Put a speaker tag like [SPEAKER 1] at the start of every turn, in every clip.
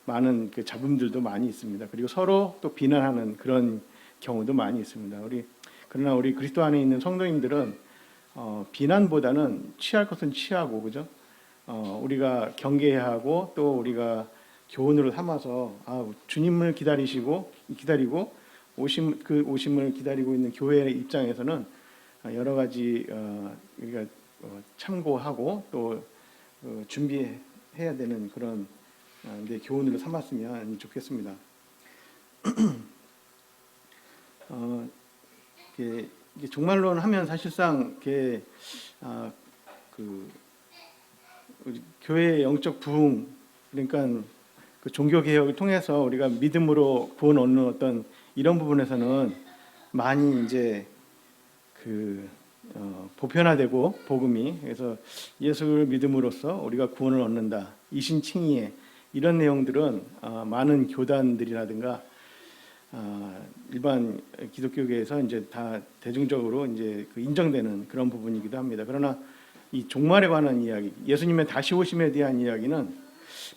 [SPEAKER 1] 많은 그 잡음들도 많이 있습니다. 그리고 서로 또 비난하는 그런 경우도 많이 있습니다. 그러나 우리 그리스도 안에 있는 성도님들은 비난보다는 취할 것은 취하고, 그죠? 우리가 경계해야 하고, 또 우리가 교훈으로 삼아서 주님을 기다리고 오심을 기다리고 있는 교회의 입장에서는 여러 가지 우리가 참고하고 또 준비해야 되는 그런 교훈으로 삼았으면 좋겠습니다. 이게 종말론 하면 사실상 우리 교회의 영적 부흥, 그러니까 그 종교 개혁을 통해서 우리가 믿음으로 구원 얻는 어떤 이런 부분에서는 많이 이제 보편화되고, 복음이, 그래서 예수를 믿음으로써 우리가 구원을 얻는다, 이신칭의의 이런 내용들은 많은 교단들이라든가 일반 기독교계에서 이제 다 대중적으로 이제 인정되는 그런 부분이기도 합니다. 그러나 이 종말에 관한 이야기, 예수님의 다시 오심에 대한 이야기는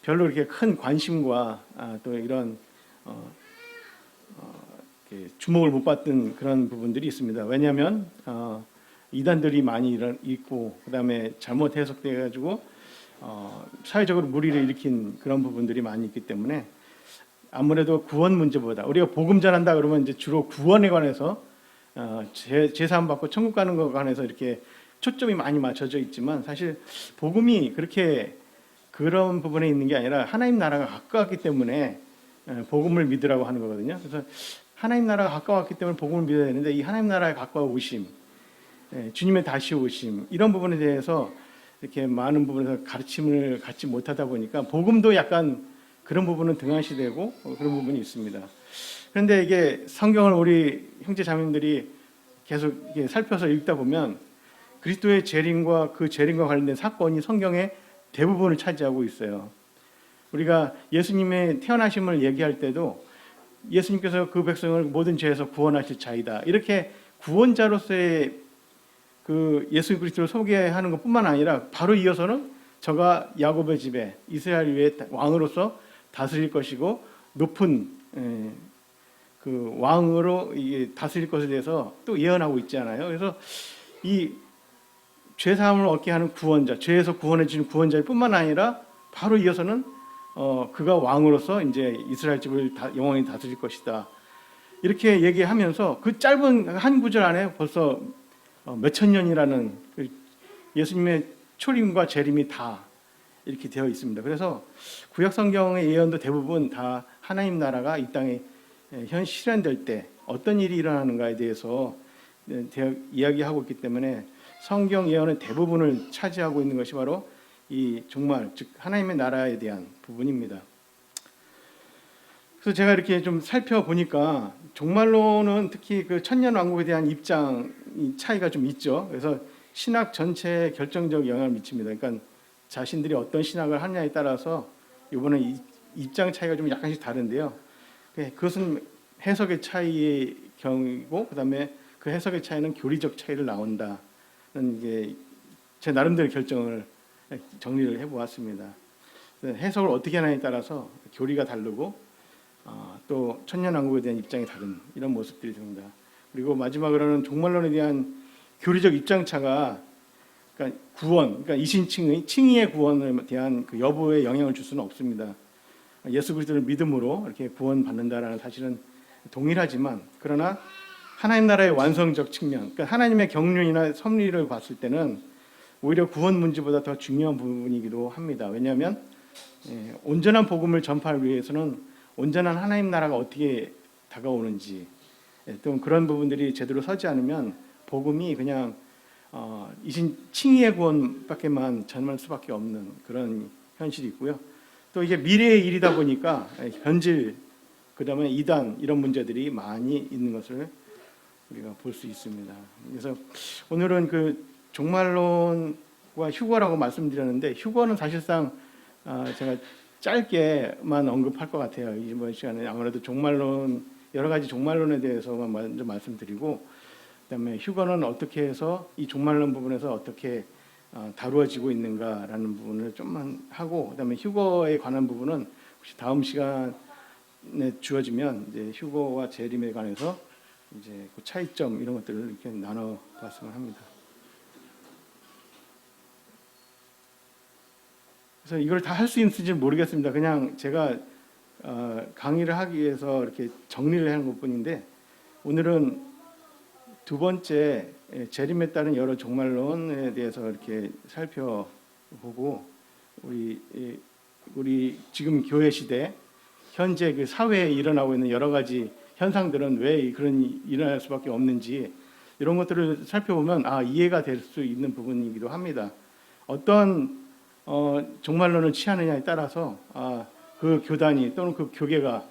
[SPEAKER 1] 별로 이렇게 큰 관심과 또 이런 주목을 못 받던 그런 부분들이 있습니다. 왜냐하면 이단들이 많이 있고, 그다음에 잘못 해석돼 가지고 사회적으로 무리를 일으킨 그런 부분들이 많이 있기 때문에 아무래도 구원 문제보다, 우리가 복음 전한다 그러면 이제 주로 구원에 관해서 제사함 받고 천국 가는 것에 관해서 이렇게 초점이 많이 맞춰져 있지만, 사실 복음이 그렇게 그런 부분에 있는 게 아니라 하나님 나라가 가까웠기 때문에 복음을 믿으라고 하는 거거든요. 그래서 하나님 나라가 가까웠기 때문에 복음을 믿어야 되는데, 이 하나님 나라에 가까우심, 주님의 다시 오심, 이런 부분에 대해서 이렇게 많은 부분에서 가르침을 갖지 못하다 보니까 복음도 약간 그런 부분은 등한시되고 그런 부분이 있습니다. 그런데 이게 성경을 우리 형제 자매님들이 계속 이렇게 살펴서 읽다 보면 그리스도의 재림과 그 재림과 관련된 사건이 성경의 대부분을 차지하고 있어요. 우리가 예수님의 태어나심을 얘기할 때도 예수님께서 그 백성을 모든 죄에서 구원하실 자이다, 이렇게 구원자로서의 그 예수 그리스도를 소개하는 것뿐만 아니라 바로 이어서는 저가 야곱의 집에 이스라엘 위에 왕으로서 다스릴 것이고 높은 그 왕으로 다스릴 것에 대해서 또 예언하고 있잖아요. 그래서 이 죄사함을 얻게 하는 구원자, 죄에서 구원해 주는 구원자일 뿐만 아니라 바로 이어서는 그가 왕으로서 이제 이스라엘 집을 영원히 다스릴 것이다, 이렇게 얘기하면서 그 짧은 한 구절 안에 벌써 몇천 년이라는 예수님의 초림과 재림이 다 이렇게 되어 있습니다. 그래서 구약 성경의 예언도 대부분 다 하나님 나라가 이 땅에 실현될 때 어떤 일이 일어나는가에 대해서 이야기하고 있기 때문에 성경 예언의 대부분을 차지하고 있는 것이 바로 이 종말, 즉 하나님의 나라에 대한 부분입니다. 그래서 제가 이렇게 좀 살펴보니까 종말론은 특히 그 천년왕국에 대한 입장 차이가 좀 있죠. 그래서 신학 전체에 결정적 영향을 미칩니다. 그러니까 자신들이 어떤 신학을 하느냐에 따라서 이번에 입장 차이가 좀 약간씩 다른데요. 그것은 해석의 차이의 경우이고, 그다음에 그 해석의 차이는 교리적 차이를 나온다는 게 제 나름대로 정리를 해보았습니다. 해석을 어떻게 하느냐에 따라서 교리가 다르고 또 천년왕국에 대한 입장이 다른 이런 모습들이 됩니다. 그리고 마지막으로는 종말론에 대한 교리적 입장차가 그러니까 그러니까 이신칭의의 구원에 대한 그 여부에 영향을 줄 수는 없습니다. 예수 그리스도를 믿음으로 이렇게 구원받는다라는 사실은 동일하지만, 그러나 하나님 나라의 완성적 측면, 그러니까 하나님의 경륜이나 섭리를 봤을 때는 오히려 구원 문제보다 더 중요한 부분이기도 합니다. 왜냐하면 온전한 복음을 전파하기 위해서는 온전한 하나님 나라가 어떻게 다가오는지, 또 그런 부분들이 제대로 서지 않으면 복음이 그냥 이신 칭의의 구원밖에만 전할 수밖에 없는 그런 현실이 있고요. 또 이게 미래의 일이다 보니까 변질, 그다음에 이단, 이런 문제들이 많이 있는 것을 우리가 볼 수 있습니다. 그래서 오늘은 그 종말론과 휴거라고 말씀드렸는데, 휴거는 사실상 제가 짧게만 언급할 것 같아요. 이번 시간에 아무래도 종말론, 여러 가지 종말론에 대해서만 먼저 말씀드리고, 그다음에 휴거는 어떻게 해서 이 종말론 부분에서 어떻게 다루어지고 있는가라는 부분을 좀만 하고, 그다음에 휴거에 관한 부분은 혹시 다음 시간에 주어지면 이제 휴거와 재림에 관해서 이제 그 차이점 이런 것들을 이렇게 나눠봤으면 합니다. 그래서 이걸 다 할 수 있을지 모르겠습니다. 그냥 제가 강의를 하기 위해서 이렇게 정리를 하는 것뿐인데 오늘은 두 번째 재림에 따른 여러 종말론에 대해서 이렇게 살펴보고 우리 지금 교회 시대 현재 그 사회에 일어나고 있는 여러 가지 현상들은 왜 그런 일어날 수밖에 없는지 이런 것들을 살펴보면 이해가 될 수 있는 부분이기도 합니다. 어떤 종말론을 취하느냐에 따라서 그 교단이 또는 그 교계가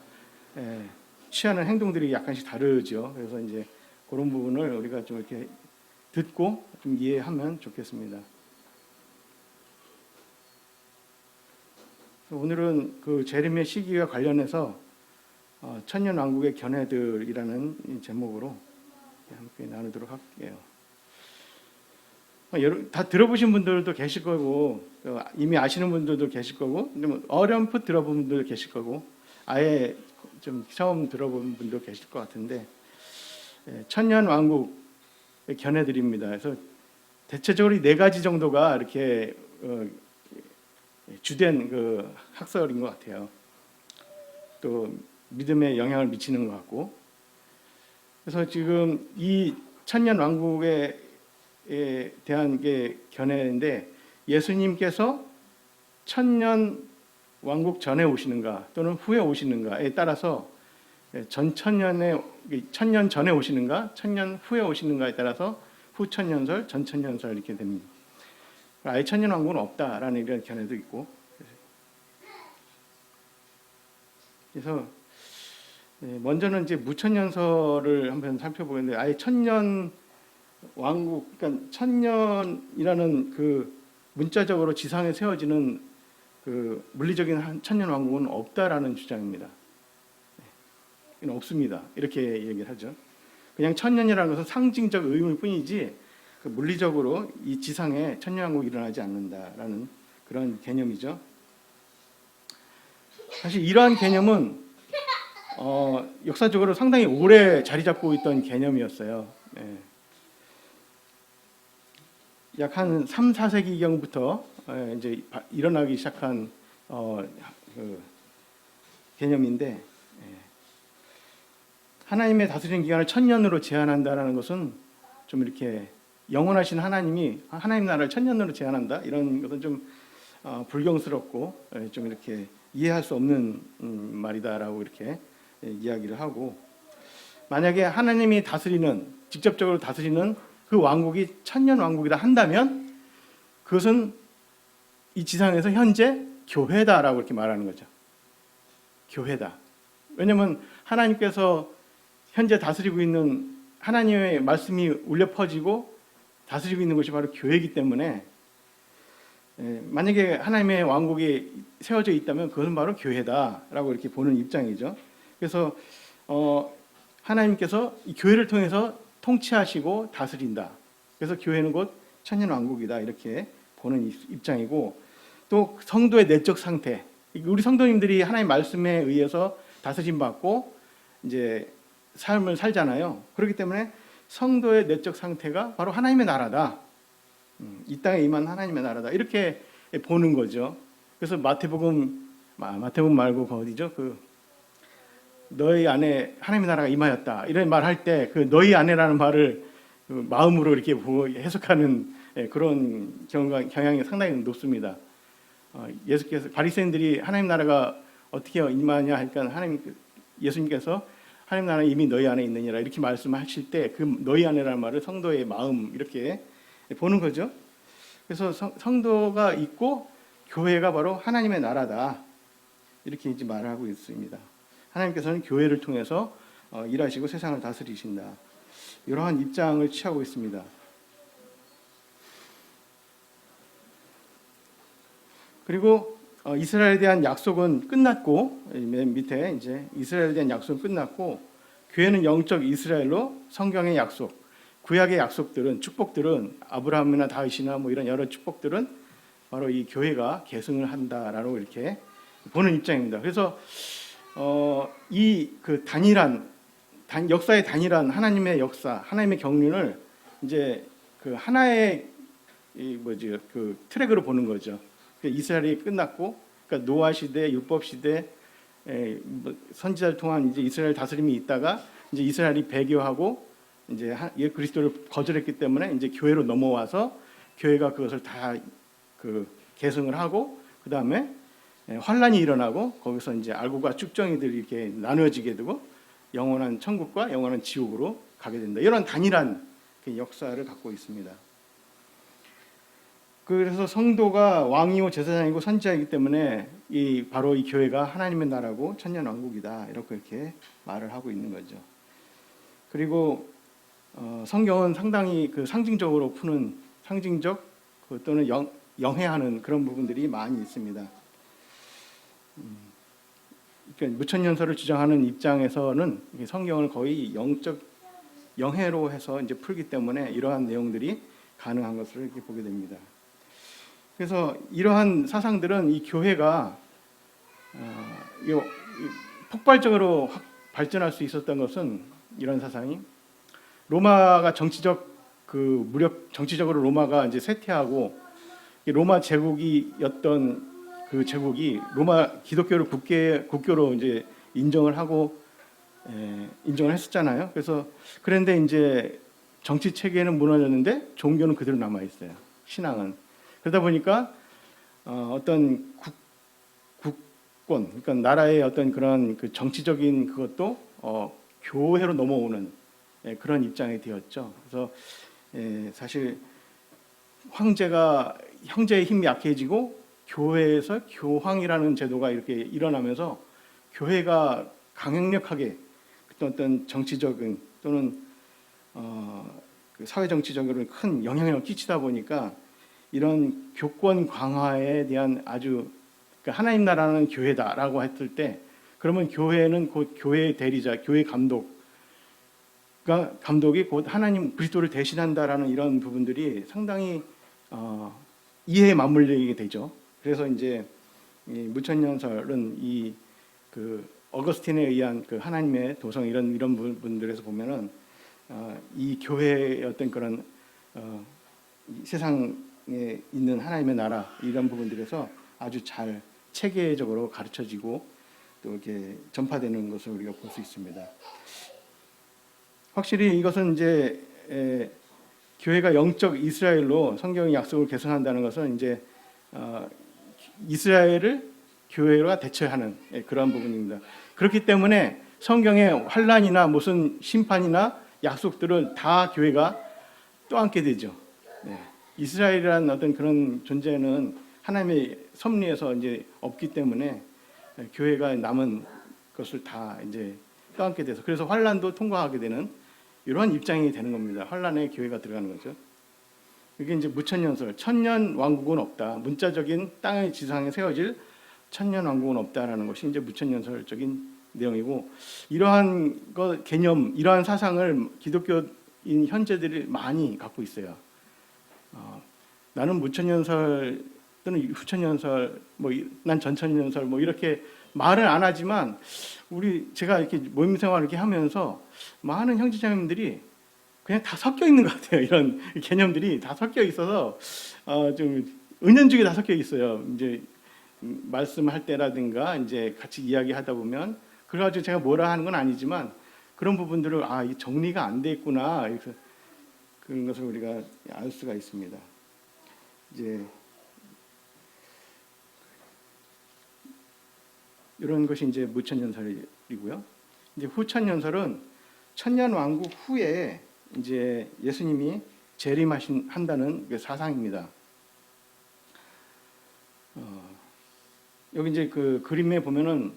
[SPEAKER 1] 취하는 행동들이 약간씩 다르죠. 그래서 이제 그런 부분을 우리가 좀 이렇게 듣고 좀 이해하면 좋겠습니다. 오늘은 그 재림의 시기와 관련해서 천년왕국의 견해들이라는 제목으로 함께 나누도록 할게요. 다 들어보신 분들도 계실 거고 이미 아시는 분들도 계실 거고 어렴풋 들어본 분들도 계실 거고 아예 좀 처음 들어본 분도 계실 것 같은데 천년왕국의 견해들입니다. 그래서 대체적으로 네 가지 정도가 이렇게 주된 그 학설인 것 같아요. 또 믿음에 영향을 미치는 것 같고 그래서 지금 이 천년왕국에 대한 게 견해인데 예수님께서 천년 왕국 전에 오시는가 또는 후에 오시는가에 따라서 천년 전에 오시는가 천년 후에 오시는가에 따라서 후천년설 전천년설 이렇게 됩니다. 아예 천년 왕국은 없다라는 이런 견해도 있고 그래서 먼저는 이제 무천년설을 한번 살펴보겠는데 아예 천년 왕국, 그러니까 천년이라는 그 문자적으로 지상에 세워지는 그 물리적인 천년 왕국은 없다라는 주장입니다. 이건 없습니다. 이렇게 얘기를 하죠. 그냥 천년이라는 것은 상징적 의미일 뿐이지 그 물리적으로 이 지상에 천년 왕국이 일어나지 않는다라는 그런 개념이죠. 사실 이러한 개념은 역사적으로 상당히 오래 자리 잡고 있던 개념이었어요. 약 한 3, 4세기경부터 이제 일어나기 시작한 그 개념인데 하나님의 다스리는 기간을 천년으로 제한한다는 것은 좀 이렇게 영원하신 하나님이 하나님 나라를 천년으로 제한한다 이런 것은 좀 불경스럽고 좀 이렇게 이해할 수 없는 말이다라고 이렇게 이야기를 하고 만약에 하나님이 직접적으로 다스리는 그 왕국이 천년 왕국이라 한다면 그것은 이 지상에서 현재 교회다라고 이렇게 말하는 거죠. 교회다. 왜냐하면 하나님께서 현재 다스리고 있는 하나님의 말씀이 울려 퍼지고 다스리고 있는 것이 바로 교회이기 때문에 만약에 하나님의 왕국이 세워져 있다면 그것은 바로 교회다라고 이렇게 보는 입장이죠. 그래서 하나님께서 이 교회를 통해서 통치하시고 다스린다. 그래서 교회는 곧 천년왕국이다 이렇게 보는 입장이고 또 성도의 내적 상태 우리 성도님들이 하나님 말씀에 의해서 다스림 받고 이제 삶을 살잖아요. 그렇기 때문에 성도의 내적 상태가 바로 하나님의 나라다. 이 땅에 임한 하나님의 나라다. 이렇게 보는 거죠. 그래서 마태복음 말고 그 어디죠? 너희 안에 하나님의 나라가 임하였다. 이런 말 할 때 그 너희 안에라는 말을 마음으로 이렇게 해석하는 그런 경향이 상당히 높습니다. 예수께서 바리새인들이 하나님 나라가 어떻게 임하냐 하니까 예수님께서 하나님 나라는 이미 너희 안에 있느니라 이렇게 말씀하실 때 그 너희 안에라는 말을 성도의 마음 이렇게 보는 거죠. 그래서 성도가 있고 교회가 바로 하나님의 나라다 이렇게 이제 말을 하고 있습니다. 하나님께서는 교회를 통해서 일하시고 세상을 다스리신다. 이러한 입장을 취하고 있습니다. 그리고 이스라엘에 대한 약속은 끝났고 맨 밑에 이제 이스라엘에 대한 약속은 끝났고 교회는 영적 이스라엘로 성경의 약속, 구약의 약속들은 축복들은 아브라함이나 다윗이나 뭐 이런 여러 축복들은 바로 이 교회가 계승을 한다라고 이렇게 보는 입장입니다. 그래서 이 그 단일한 역사의 단일한 하나님의 역사, 하나님의 경륜을 이제 그 하나의 그 트랙으로 보는 거죠. 이스라엘이 끝났고, 그러니까 노아 시대, 율법 시대, 선지자를 통한 이제 이스라엘 다스림이 있다가 이제 이스라엘이 배교하고 이제 그리스도를 거절했기 때문에 이제 교회로 넘어와서 교회가 그것을 다 그 계승을 하고 그 다음에 환란이 일어나고 거기서 이제 알고과 쭉정이들이 이렇게 나누어지게 되고 영원한 천국과 영원한 지옥으로 가게 된다. 이런 단일한 역사를 갖고 있습니다. 그래서 성도가 왕이요 제사장이고 선지자이기 때문에 바로 이 교회가 하나님의 나라고 천년 왕국이다. 이렇게 말을 하고 있는 거죠. 그리고 성경은 상당히 그 상징적으로 푸는 상징적 또는 영해하는 그런 부분들이 많이 있습니다. 그러니까 무천년설을 주장하는 입장에서는 성경을 거의 영적 영해로 해서 이제 풀기 때문에 이러한 내용들이 가능한 것을 이렇게 보게 됩니다. 그래서 이러한 사상들은 이 교회가 폭발적으로 발전할 수 있었던 것은 이런 사상이 로마가 정치적으로 로마가 이제 쇠퇴하고 로마 제국이었던 그 제국이 로마 기독교를 국교로 이제 인정을 했었잖아요. 그래서 그런데 이제 정치 체계는 무너졌는데 종교는 그대로 남아 있어요. 신앙은. 그러다 보니까 어떤 국권, 그러니까 나라의 어떤 그런 그 정치적인 그것도 교회로 넘어오는 그런 입장이 되었죠. 그래서 사실 형제의 힘이 약해지고 교회에서 교황이라는 제도가 이렇게 일어나면서 교회가 강력하게 어떤 정치적인 또는 사회 정치적으로 큰 영향력을 끼치다 보니까 이런 교권 강화에 대한 아주 그러니까 하나님 나라는 교회다라고 했을 때 그러면 교회는 곧 교회의 대리자, 교회 감독이 곧 하나님 그리스도를 대신한다라는 이런 부분들이 상당히 이해에 맞물리게 되죠. 그래서 이제 이 무천년설은 그 어거스틴에 의한 그 하나님의 도성 이런 부분들에서 보면은 이 교회의 어떤 그런 세상에 있는 하나님의 나라 이런 부분들에서 아주 잘 체계적으로 가르쳐지고 또 이렇게 전파되는 것을 우리가 볼 수 있습니다. 확실히 이것은 이제 교회가 영적 이스라엘로 성경의 약속을 계승한다는 것은 이제 이스라엘을 교회가 대처하는 그런 부분입니다. 그렇기 때문에 성경의 환란이나 무슨 심판이나 약속들을 다 교회가 떠안게 되죠. 이스라엘이라는 어떤 그런 존재는 하나님의 섭리에서 이제 없기 때문에 교회가 남은 것을 다 이제 떠안게 돼서 그래서 환란도 통과하게 되는 이러한 입장이 되는 겁니다. 환란에 교회가 들어가는 거죠. 이게 이제 무천년설, 천년 왕국은 없다. 문자적인 땅의 지상에 세워질 천년 왕국은 없다라는 것이 이제 무천년설적인 내용이고 이러한 개념, 이러한 사상을 기독교인 현재들이 많이 갖고 있어요. 나는 무천년설 또는 후천년설, 난 전천년설, 이렇게 말을 안 하지만 제가 이렇게 모임 생활을 이렇게 하면서 많은 형제자매님들이 그냥 다 섞여 있는 것 같아요. 이런 개념들이 다 섞여 있어서 좀 은연중에 다 섞여 있어요. 이제 말씀할 때라든가 이제 같이 이야기하다 보면 그래가지고 제가 뭐라 하는 건 아니지만 그런 부분들을 이 정리가 안 돼 있구나. 그런 것을 우리가 알 수가 있습니다. 이제 이런 것이 이제 무천년설이고요. 이제 후천년설은 천년 왕국 후에 이제 예수님이 재림한다는 사상입니다. 여기 이제 그 그림에 보면은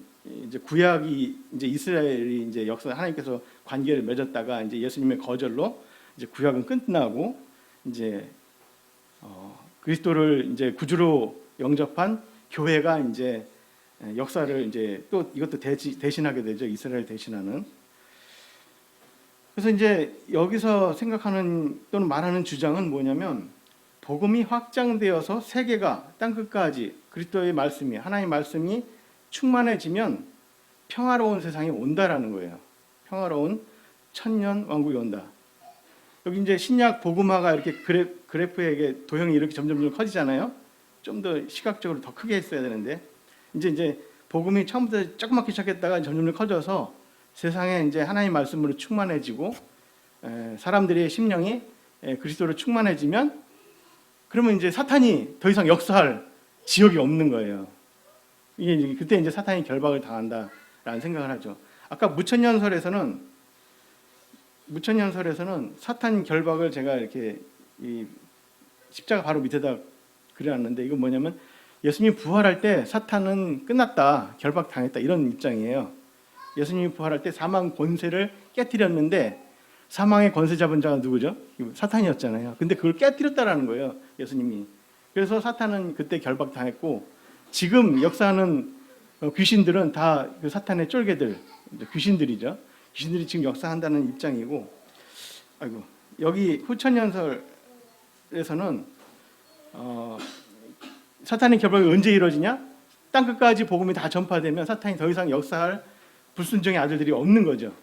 [SPEAKER 1] 이제 구약이 이제 이스라엘이 이제 역사 하나님께서 관계를 맺었다가 이제 예수님의 거절로 이제 구약은 끝나고 이제 그리스도를 이제 구주로 영접한 교회가 이제 역사를 이제 또 이것도 대신하게 되죠. 이스라엘 대신하는. 그래서 이제 여기서 생각하는 또는 말하는 주장은 뭐냐면 복음이 확장되어서 세계가 땅 끝까지 그리스도의 말씀이 하나님의 말씀이 충만해지면 평화로운 세상이 온다라는 거예요. 평화로운 천년 왕국이 온다. 여기 이제 신약 복음화가 이렇게 그래프에 도형이 이렇게 점점 커지잖아요. 좀 더 시각적으로 더 크게 했어야 되는데 이제 복음이 처음부터 조그맣게 시작했다가 점점 커져서 세상에 이제 하나님 말씀으로 충만해지고 사람들의 심령이 그리스도로 충만해지면 그러면 이제 사탄이 더 이상 역사할 지역이 없는 거예요. 이게 그때 이제 사탄이 결박을 당한다라는 생각을 하죠. 아까 무천년설에서는 사탄 결박을 제가 이렇게 이 십자가 바로 밑에다 그려놨는데 이건 뭐냐면 예수님이 부활할 때 사탄은 끝났다, 결박 당했다 이런 입장이에요. 예수님이 부활할 때 사망 권세를 깨뜨렸는데 사망의 권세 잡은 자가 누구죠? 사탄이었잖아요. 근데 그걸 깨뜨렸다라는 거예요, 예수님이. 그래서 사탄은 그때 결박 당했고 지금 역사하는 귀신들은 다 그 사탄의 쫄개들, 귀신들이죠. 귀신들이 지금 역사한다는 입장이고, 아이고 여기 후천연설에서는 사탄의 결박이 언제 이루어지냐? 땅 끝까지 복음이 다 전파되면 사탄이 더 이상 역사할 불순종의 아들들이 없는 거죠.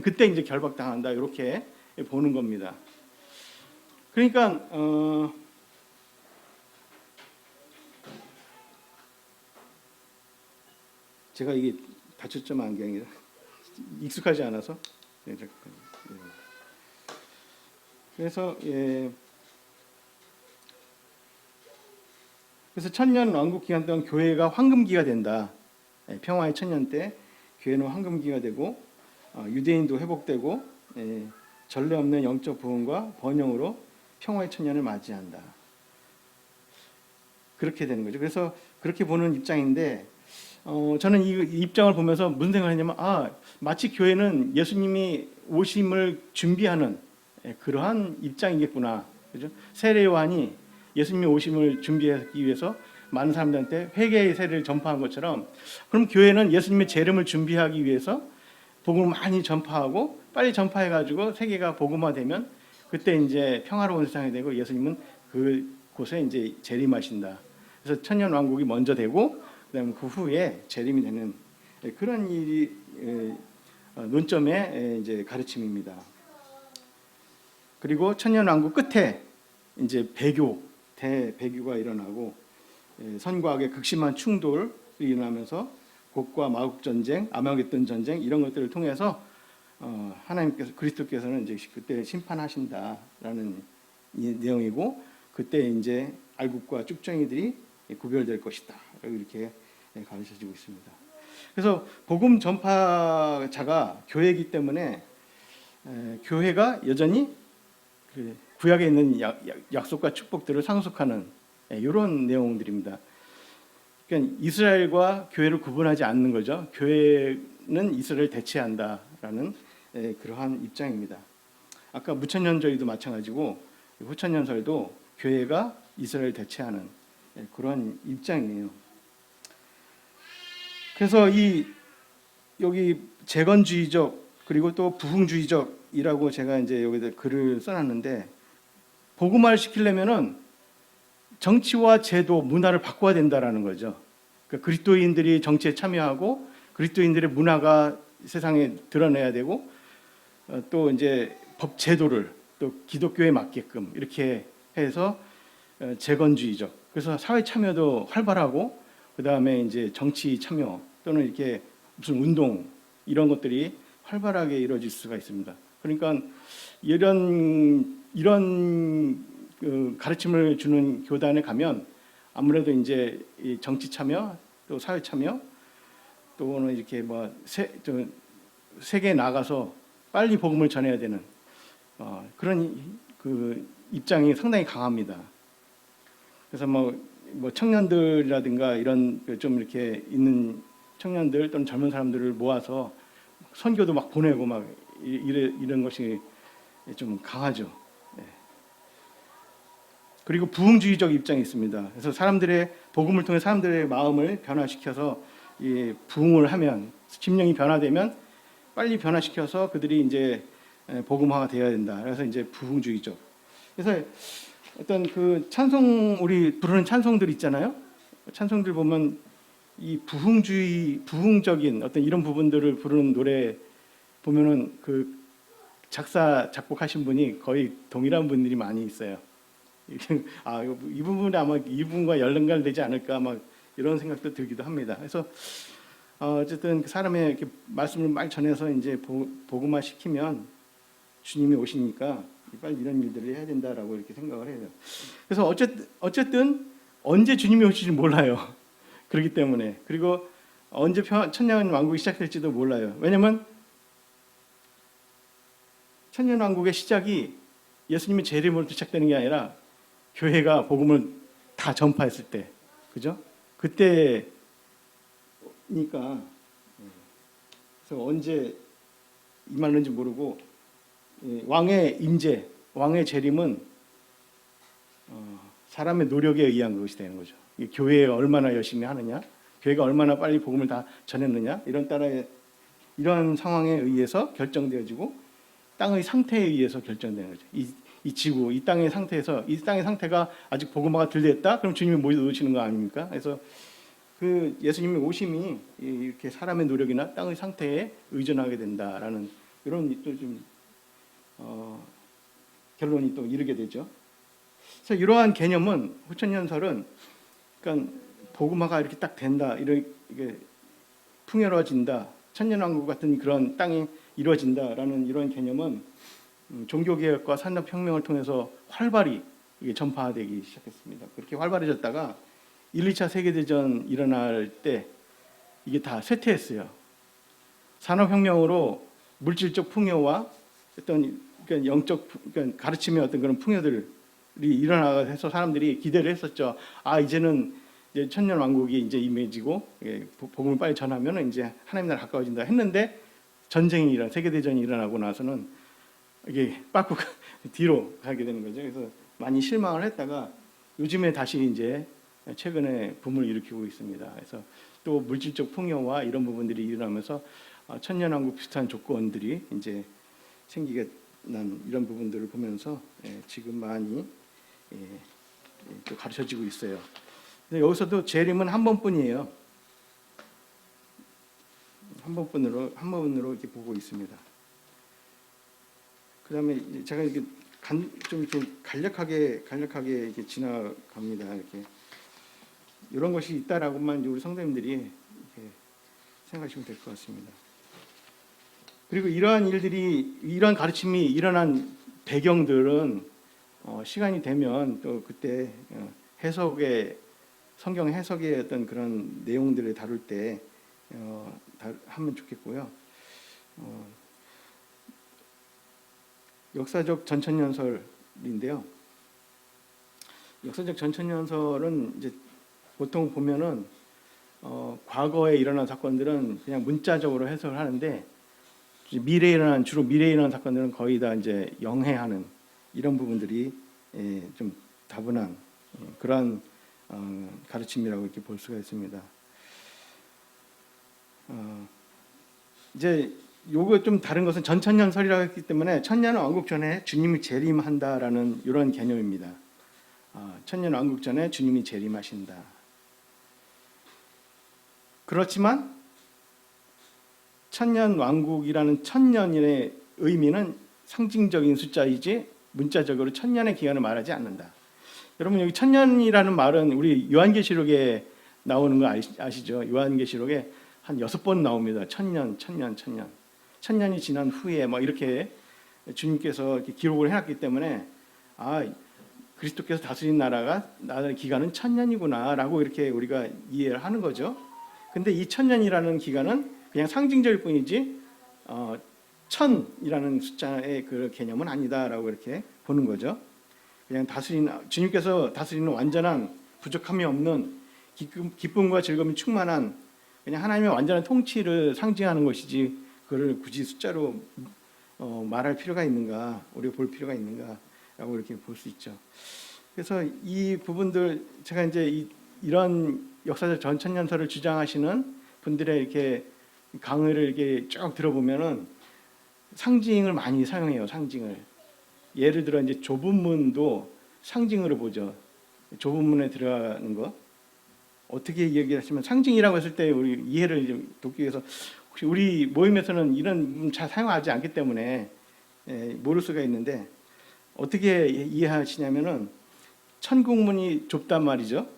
[SPEAKER 1] 그때 이제 결박당한다 이렇게 보는 겁니다. 그러니까 제가 이게 다초점 안경이라 익숙하지 않아서 그래서 그래서 천년 왕국 기간 동안 교회가 황금기가 된다. 평화의 천년 때 교회는 황금기가 되고 유대인도 회복되고 전례 없는 영적 부흥과 번영으로 평화의 천년을 맞이한다. 그렇게 되는 거죠. 그래서 그렇게 보는 입장인데 저는 이 입장을 보면서 무슨 생각을 했냐면 마치 교회는 예수님이 오심을 준비하는 그러한 입장이겠구나. 그죠? 세례 요한이 예수님이 오심을 준비하기 위해서 많은 사람들한테 회개의 세례를 전파한 것처럼 그럼 교회는 예수님의 재림을 준비하기 위해서 복음을 많이 전파하고 빨리 전파해가지고 세계가 복음화되면 그때 이제 평화로운 세상이 되고 예수님은 그곳에 이제 재림하신다. 그래서 천년 왕국이 먼저 되고 그다음에 그 후에 재림이 되는 그런 일이 논점의 이제 가르침입니다. 그리고 천년 왕국 끝에 이제 대배교가 일어나고 선과 악의 극심한 충돌이 일어나면서 곡과 마국 전쟁, 아마겟돈 전쟁 이런 것들을 통해서 하나님께서 그리스도께서는 이제 그때 심판하신다라는 내용이고 그때 이제 알국과 쭉정이들이 구별될 것이다. 이렇게 가르쳐지고 있습니다. 그래서 복음 전파자가 교회이기 때문에 교회가 여전히 그 구약에 있는 약속과 축복들을 상속하는 이런 내용들입니다. 그러니까 이스라엘과 교회를 구분하지 않는 거죠. 교회는 이스라엘을 대체한다라는 그러한 입장입니다. 아까 무천년절도 마찬가지고 후천년설도 교회가 이스라엘을 대체하는 그런 입장이에요. 그래서 여기 재건주의적 그리고 또 부흥주의적이라고 제가 이제 여기다 글을 써놨는데 복음화를 시키려면은 정치와 제도, 문화를 바꿔야 된다라는 거죠. 그러니까 그리스도인들이 정치에 참여하고 그리스도인들의 문화가 세상에 드러내야 되고 또 이제 법 제도를 또 기독교에 맞게끔 이렇게 해서 재건주의적. 그래서 사회 참여도 활발하고 그다음에 이제 정치 참여 또는 이렇게 무슨 운동 이런 것들이 활발하게 이루어질 수가 있습니다. 그러니까 이런 그 가르침을 주는 교단에 가면 아무래도 이제 이 정치 참여 또 사회 참여 또는 이렇게 뭐 세계에 나가서 빨리 복음을 전해야 되는 그런 그 입장이 상당히 강합니다. 그래서 뭐 청년들이라든가 이런 좀 이렇게 있는 청년들 또는 젊은 사람들을 모아서 선교도 막 보내고 막 이런 것이 좀 강하죠. 그리고 부흥주의적 입장이 있습니다. 그래서 사람들의 복음을 통해 사람들의 마음을 변화시켜서 부흥을 하면 심령이 변화되면 빨리 변화시켜서 그들이 이제 복음화가 되어야 된다. 그래서 이제 부흥주의적. 그래서 어떤 그 찬송 우리 부르는 찬송들 있잖아요. 찬송들 보면 이 부흥주의, 부흥적인 어떤 이런 부분들을 부르는 노래 보면은 그 작사 작곡하신 분이 거의 동일한 분들이 많이 있어요. 이 부분이 아마 이분과 연관되지 않을까 막 이런 생각도 들기도 합니다. 그래서 어쨌든 사람의 이렇게 말씀을 막 전해서 이제 복음화 시키면 주님이 오시니까 빨리 이런 일들을 해야 된다라고 이렇게 생각을 해요. 그래서 어쨌든 언제 주님이 오실지 몰라요. 그렇기 때문에 그리고 언제 천년 왕국이 시작될지도 몰라요. 왜냐하면 천년 왕국의 시작이 예수님의 재림으로 시작되는 게 아니라 교회가 복음을 다 전파했을 때, 그죠? 그때니까. 그래서 언제 임하는지 모르고 왕의 임재, 왕의 재림은 사람의 노력에 의한 것이 되는 거죠. 교회가 얼마나 열심히 하느냐, 교회가 얼마나 빨리 복음을 다 전했느냐 이런 상황에 의해서 결정되어지고 땅의 상태에 의해서 결정되는 거죠. 이 지구, 이 땅의 상태에서 이 땅의 상태가 아직 복음화가 덜 됐다? 그럼 주님이 못 오시는 거 아닙니까? 그래서 그 예수님의 오심이 이렇게 사람의 노력이나 땅의 상태에 의존하게 된다라는 이런 또 좀 결론이 또 이르게 되죠. 그래서 이러한 개념은 후천연설은 그러니까 복음화가 이렇게 딱 된다, 이게 풍요로워진다, 천년왕국 같은 그런 땅이 이루어진다라는 이런 개념은 종교개혁과 산업혁명을 통해서 활발히 이게 전파되기 시작했습니다. 그렇게 활발해졌다가 1, 2차 세계대전 일어날 때 이게 다 쇠퇴했어요. 산업혁명으로 물질적 풍요와 어떤 그러니까 영적 그러니까 가르침의 어떤 그런 풍요들이 일어나서 사람들이 기대를 했었죠. 이제는 이제 천년왕국이 이제 임해지고 복음을 빨리 전하면 이제 하나님 나라 가까워진다 했는데 전쟁이 세계대전이 일어나고 나서는 이게 빠꾸 뒤로 가게 되는 거죠. 그래서 많이 실망을 했다가 요즘에 다시 이제 최근에 붐을 일으키고 있습니다. 그래서 또 물질적 풍요와 이런 부분들이 일어나면서 천년왕국 비슷한 조건들이 이제 생기게 난 이런 부분들을 보면서 지금 많이 또 가르쳐지고 있어요. 근데 여기서도 재림은 한 번뿐이에요. 한 번으로 이렇게 보고 있습니다. 그다음에 제가 이렇게 좀 간략하게 이렇게 지나갑니다. 이렇게 이런 것이 있다라고만 우리 성도님들이 이렇게 생각하시면 될 것 같습니다. 그리고 이러한 가르침이 일어난 배경들은 시간이 되면 또 그때 성경 해석의 어떤 그런 내용들을 다룰 때 하면 좋겠고요. 역사적 전천년설인데요. 역사적 전천년설은 이제 보통 보면은 과거에 일어난 사건들은 그냥 문자적으로 해석을 하는데 주로 미래에 일어난 사건들은 거의 다 이제 영해하는 이런 부분들이 좀 다분한 그러한 가르침이라고 이렇게 볼 수가 있습니다. 이제 요거 좀 다른 것은 전천년설이라고 했기 때문에 천년왕국 전에 주님이 재림한다라는 이런 개념입니다. 천년왕국 전에 주님이 재림하신다. 그렇지만 천년왕국이라는 천년의 의미는 상징적인 숫자이지 문자적으로 천년의 기간을 말하지 않는다. 여러분 여기 천년이라는 말은 우리 요한계시록에 나오는 거 아시죠? 요한계시록에 한 6번 나옵니다. 천년. 천년이 지난 후에 막 이렇게 주님께서 이렇게 기록을 해놨기 때문에 그리스도께서 다스린 나라의 기간은 천년이구나라고 이렇게 우리가 이해를 하는 거죠. 근데 이 천년이라는 기간은 그냥 상징적일 뿐이지 천이라는 숫자의 그 개념은 아니다라고 이렇게 보는 거죠. 그냥 주님께서 다스리는 완전한 부족함이 없는 기쁨과 즐거움이 충만한 그냥 하나님의 완전한 통치를 상징하는 것이지 그걸 굳이 숫자로 말할 필요가 있는가, 우리가 볼 필요가 있는가라고 이렇게 볼 수 있죠. 그래서 이 부분들 제가 이제 이런 역사적 전천년설을 주장하시는 분들의 이렇게 강의를 이렇게 쭉 들어보면은 상징을 많이 사용해요. 상징을. 예를 들어 이제 좁은 문도 상징으로 보죠. 좁은 문에 들어가는 거. 어떻게 얘기를 하시면 상징이라고 했을 때 우리 이해를 좀 돕기 위해서 혹시 우리 모임에서는 이런 부분 잘 사용하지 않기 때문에 모를 수가 있는데 어떻게 이해하시냐면은 천국문이 좁단 말이죠.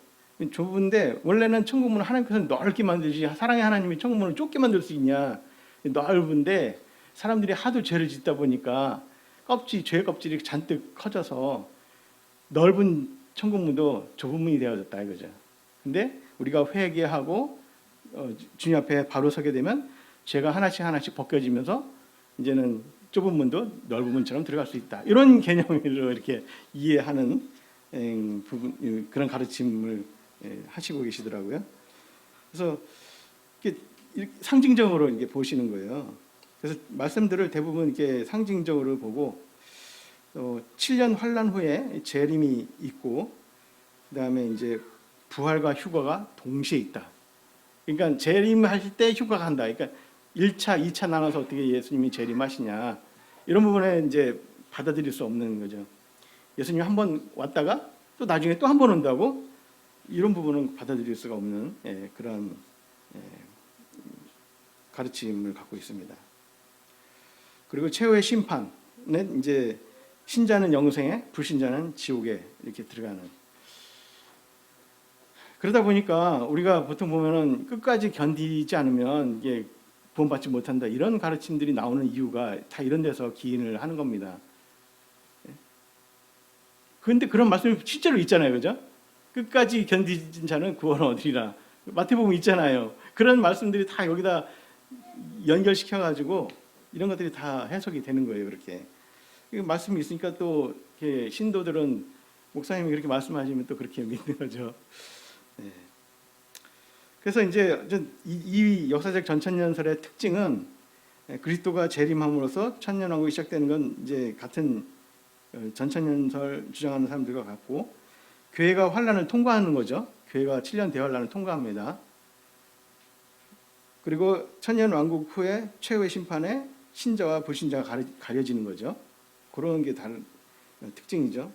[SPEAKER 1] 좁은데 원래는 천국문을 하나님께서 넓게 만들지 사랑의 하나님이 천국문을 좁게 만들 수 있냐. 넓은데 사람들이 하도 죄를 짓다 보니까 죄의 껍질이 잔뜩 커져서 넓은 천국문도 좁은 문이 되어졌다 이거죠. 근데 우리가 회개하고 주님 앞에 바로 서게 되면 죄가 하나씩 하나씩 벗겨지면서 이제는 좁은 문도 넓은 문처럼 들어갈 수 있다. 이런 개념으로 이렇게 이해하는 부분, 그런 가르침을 하시고 계시더라고요. 그래서 이렇게 상징적으로 이렇게 보시는 거예요. 그래서 말씀들을 대부분 이렇게 상징적으로 보고 7년 환란 후에 재림이 있고 그다음에 이제 부활과 휴거가 동시에 있다. 그러니까 재림하실 때 휴거가 한다. 그러니까 1차, 2차 나눠서 어떻게 예수님이 재림하시냐 이런 부분에 이제 받아들일 수 없는 거죠. 예수님이 한 번 왔다가 또 나중에 또 한 번 온다고 이런 부분은 받아들일 수가 없는 그런 가르침을 갖고 있습니다. 그리고 최후의 심판은 이제 신자는 영생에, 불신자는 지옥에 이렇게 들어가는. 그러다 보니까 우리가 보통 보면은 끝까지 견디지 않으면 이게 구원받지 못한다 이런 가르침들이 나오는 이유가 다 이런 데서 기인을 하는 겁니다. 그런데 그런 말씀이 실제로 있잖아요, 그죠? 끝까지 견디진 자는 구원을 얻으리라. 마태복음 있잖아요. 그런 말씀들이 다 여기다 연결시켜가지고 이런 것들이 다 해석이 되는 거예요, 그렇게. 말씀이 있으니까 또 이렇게 신도들은 목사님이 그렇게 말씀하시면 또 그렇게 믿는 거죠. 네. 그래서 이제 이 역사적 전천년설의 특징은 그리스도가 재림함으로써 천년왕국이 시작되는 건 이제 같은 전천년설 주장하는 사람들과 같고 교회가 환란을 통과하는 거죠. 교회가 7년 대환란을 통과합니다. 그리고 천년왕국 후에 최후의 심판에 신자와 불신자가 가려지는 거죠. 그런 게 다른 특징이죠.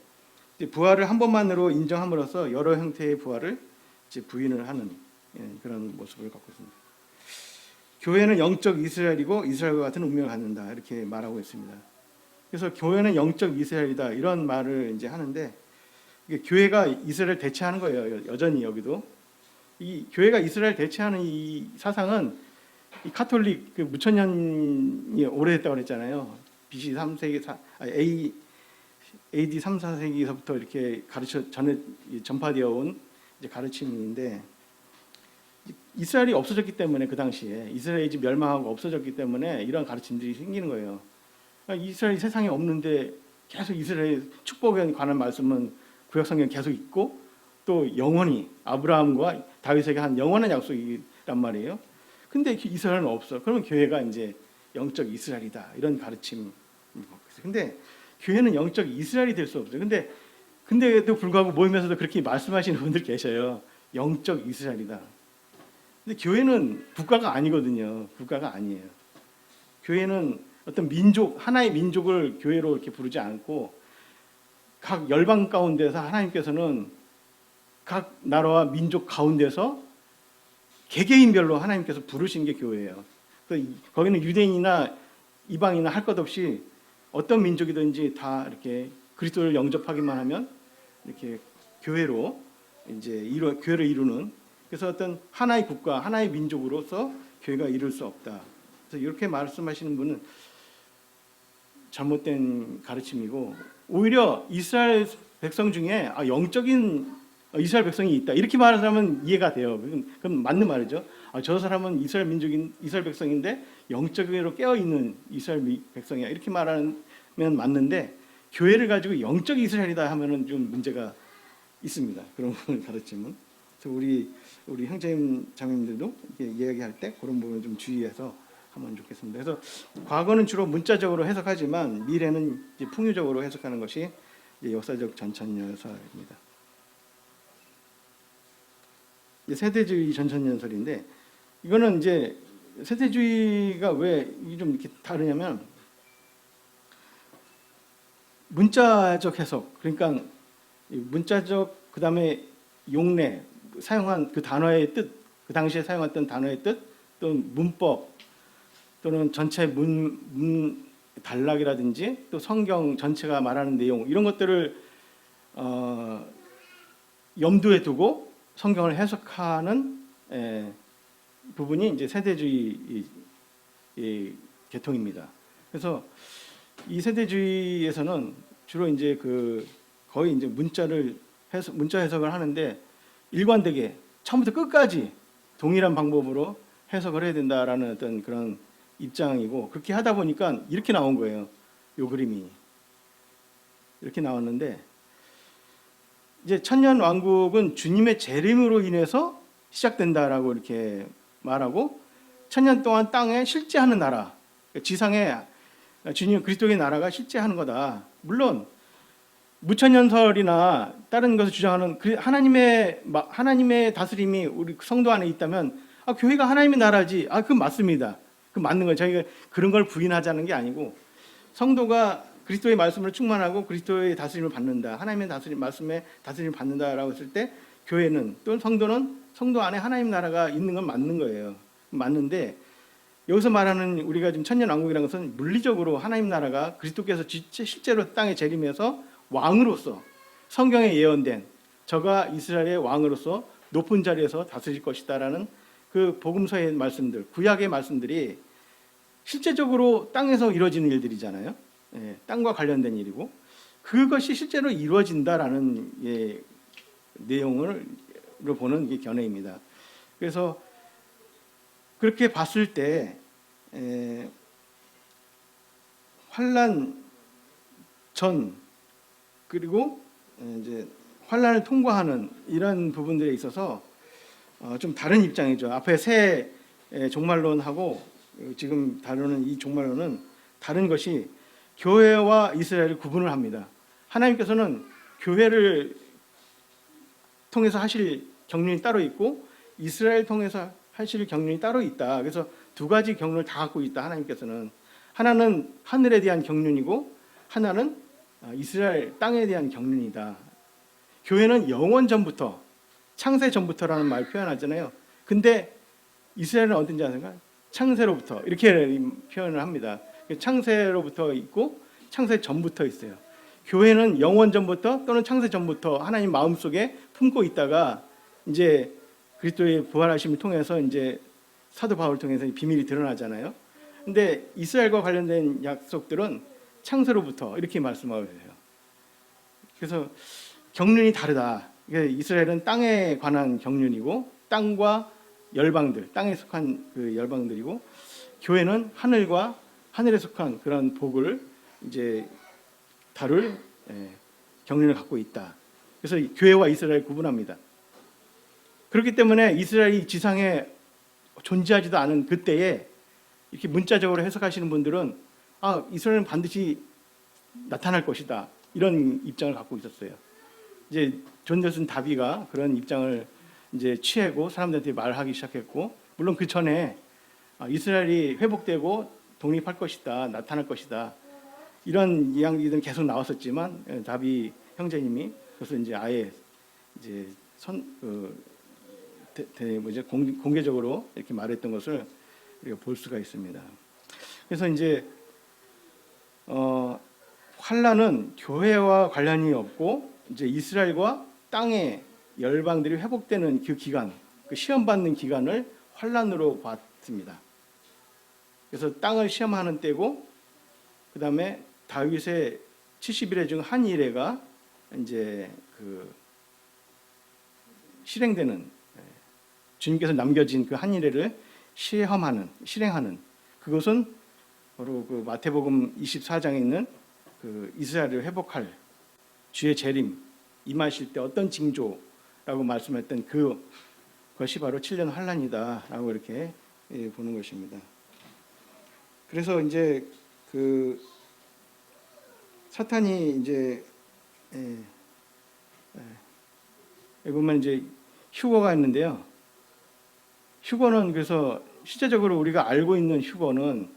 [SPEAKER 1] 부활을 한 번만으로 인정함으로써 여러 형태의 부활을 이제 부인을 하는 그런 모습을 갖고 있습니다. 교회는 영적 이스라엘이고 이스라엘과 같은 운명을 갖는다 이렇게 말하고 있습니다. 그래서 교회는 영적 이스라엘이다 이런 말을 이제 하는데 이게 교회가 이스라엘 대체하는 거예요. 여전히 여기도 이 교회가 이스라엘 대체하는 이 사상은 이 카톨릭 그 무천년이 오래됐다고 그랬잖아요. BC 3세기 AD 3, 4세기서부터 이렇게 전파되어 온 이제 가르침인데 이스라엘이 없어졌기 때문에 그 당시에 이스라엘이 지금 멸망하고 없어졌기 때문에 이런 가르침들이 생기는 거예요. 그러니까 이스라엘이 세상에 없는데 계속 이스라엘 축복에 관한 말씀은 구약성경에 계속 있고 또 영원히 아브라함과 다윗에게 한 영원한 약속이란 말이에요. 근데 이스라엘은 없어. 그러면 교회가 이제 영적 이스라엘이다 이런 가르침. 근데 교회는 영적 이스라엘이 될 수 없어요. 근데도 불구하고 모임에서도 그렇게 말씀하시는 분들 계셔요. 영적 이스라엘이다. 근데 교회는 국가가 아니거든요. 국가가 아니에요. 교회는 어떤 민족, 하나의 민족을 교회로 이렇게 부르지 않고 각 열방 가운데서 하나님께서는 각 나라와 민족 가운데서 개개인별로 하나님께서 부르신 게 교회예요. 거기는 유대인이나 이방인이나 할 것 없이 어떤 민족이든지 다 이렇게 그리스도를 영접하기만 하면 이렇게 교회로 이제 교회를 이루는, 그래서 어떤 하나의 국가, 하나의 민족으로서 교회가 이룰 수 없다. 그래서 이렇게 말씀하시는 분은 잘못된 가르침이고, 오히려 이스라엘 백성 중에 영적인 이스라엘 백성이 있다 이렇게 말하는 사람은 이해가 돼요. 그럼 맞는 말이죠. 저 사람은 이스라엘 민족인 이스라엘 백성인데 영적으로 깨어 있는 이스라엘 백성이야 이렇게 말하면 맞는데, 교회를 가지고 영적 이스라엘이다 하면은 좀 문제가 있습니다. 그런 가르침은. 그래서 우리 형제님 자매님들도 이야기할 때 그런 부분을 좀 주의해서 하면 좋겠습니다. 그래서 과거는 주로 문자적으로 해석하지만 미래는 이제 풍유적으로 해석하는 것이 이제 역사적 전천년설입니다. 세대주의 전천년설인데, 이거는 이제 세대주의가 왜 좀 이렇게 다르냐면 문자적 해석, 그러니까 문자적, 그다음에 용례, 사용한 그 단어의 뜻, 그 당시에 사용했던 단어의 뜻, 또 문법 또는 전체 문 단락이라든지 또 성경 전체가 말하는 내용 이런 것들을 염두에 두고 성경을 해석하는 부분이 이제 세대주의 계통입니다. 그래서 이 세대주의에서는 주로 이제 거의 이제 문자 해석을 하는데 일관되게 처음부터 끝까지 동일한 방법으로 해석을 해야 된다라는 어떤 그런 입장이고, 그렇게 하다 보니까 이렇게 나온 거예요. 요 그림이 이렇게 나왔는데, 이제 천년 왕국은 주님의 재림으로 인해서 시작된다라고 이렇게 말하고, 천년 동안 땅에 실제하는 나라, 지상에 주님 그리스도의 나라가 실제하는 거다. 물론 무천년설이나 다른 것을 주장하는 하나님의 다스림이 우리 성도 안에 있다면 교회가 하나님의 나라지. 그건 맞습니다. 그 맞는 거예요. 저희가 그런 걸 부인하자는 게 아니고, 성도가 그리스도의 말씀을 충만하고 그리스도의 다스림을 받는다, 하나님의 말씀의 다스림을 받는다라고 했을 때 교회는 또는 성도는 성도 안에 하나님 나라가 있는 건 맞는 거예요. 맞는데 여기서 말하는 우리가 지금 천년왕국이라는 것은 물리적으로 하나님 나라가 그리스도께서 실제로 땅에 재림해서 왕으로서 성경에 예언된 저가 이스라엘의 왕으로서 높은 자리에서 다스릴 것이다라는 그 복음서의 말씀들, 구약의 말씀들이 실제적으로 땅에서 이루어지는 일들이잖아요. 땅과 관련된 일이고, 그것이 실제로 이루어진다라는 내용을 보는 게 견해입니다. 그래서 그렇게 봤을 때 환난 전 그리고 이제 환난을 통과하는 이런 부분들에 있어서 좀 다른 입장이죠. 앞에 새 종말론하고 지금 다루는 이 종말론은 다른 것이 교회와 이스라엘을 구분을 합니다. 하나님께서는 교회를 통해서 하실 경륜이 따로 있고 이스라엘 통해서 하실 경륜이 따로 있다. 그래서 두 가지 경륜을 다 갖고 있다. 하나님께서는 하나는 하늘에 대한 경륜이고 하나는 이스라엘 땅에 대한 경륜이다. 교회는 영원 전부터, 창세 전부터라는 말 표현하잖아요. 근데 이스라엘은 어떤지 아세요? 창세로부터 이렇게 표현을 합니다. 창세로부터 있고 창세 전부터 있어요. 교회는 영원 전부터 또는 창세 전부터 하나님 마음속에 품고 있다가 이제 그리스도의 부활하심을 통해서 이제 사도 바울을 통해서 비밀이 드러나잖아요. 근데 이스라엘과 관련된 약속들은 창세로부터 이렇게 말씀하고 있어요. 그래서 경륜이 다르다. 이스라엘은 땅에 관한 경륜이고 땅과 열방들, 땅에 속한 그 열방들이고, 교회는 하늘에 속한 그런 복을 이제 다룰 경륜을 갖고 있다. 그래서 교회와 이스라엘 구분합니다. 그렇기 때문에 이스라엘이 지상에 존재하지도 않은 그때에 이렇게 문자적으로 해석하시는 분들은 이스라엘은 반드시 나타날 것이다, 이런 입장을 갖고 있었어요. 이제 존 넬슨 다비가 그런 입장을 이제 취하고 사람들한테 말하기 시작했고, 물론 그 전에 이스라엘이 회복되고 독립할 것이다, 나타날 것이다, 이런 이야기들은 계속 나왔었지만 다비 형제님이 그래서 이제 아예 이제 공개적으로 이렇게 말했던 것을 우리가 볼 수가 있습니다. 그래서 이제 환란은 교회와 관련이 없고 이제 이스라엘과 땅의 열방들이 회복되는 그 기간, 그 시험받는 기간을 환란으로 봤습니다. 그래서 땅을 시험하는 때고, 그 다음에 다윗의 70일의 중 한 일회가 이제 그 실행되는, 주님께서 남겨진 그 한 일회를 실행하는 그것은 바로 그 마태복음 24장에 있는 그 이스라엘을 회복할 주의 재림 임하실 때 어떤 징조라고 말씀했던 그것이 바로 7년 환란이다라고 이렇게 보는 것입니다. 그래서 이제 그 사탄이 이제 여기 보면 이제 휴거가 있는데요. 휴거는 그래서 실제적으로 우리가 알고 있는 휴거는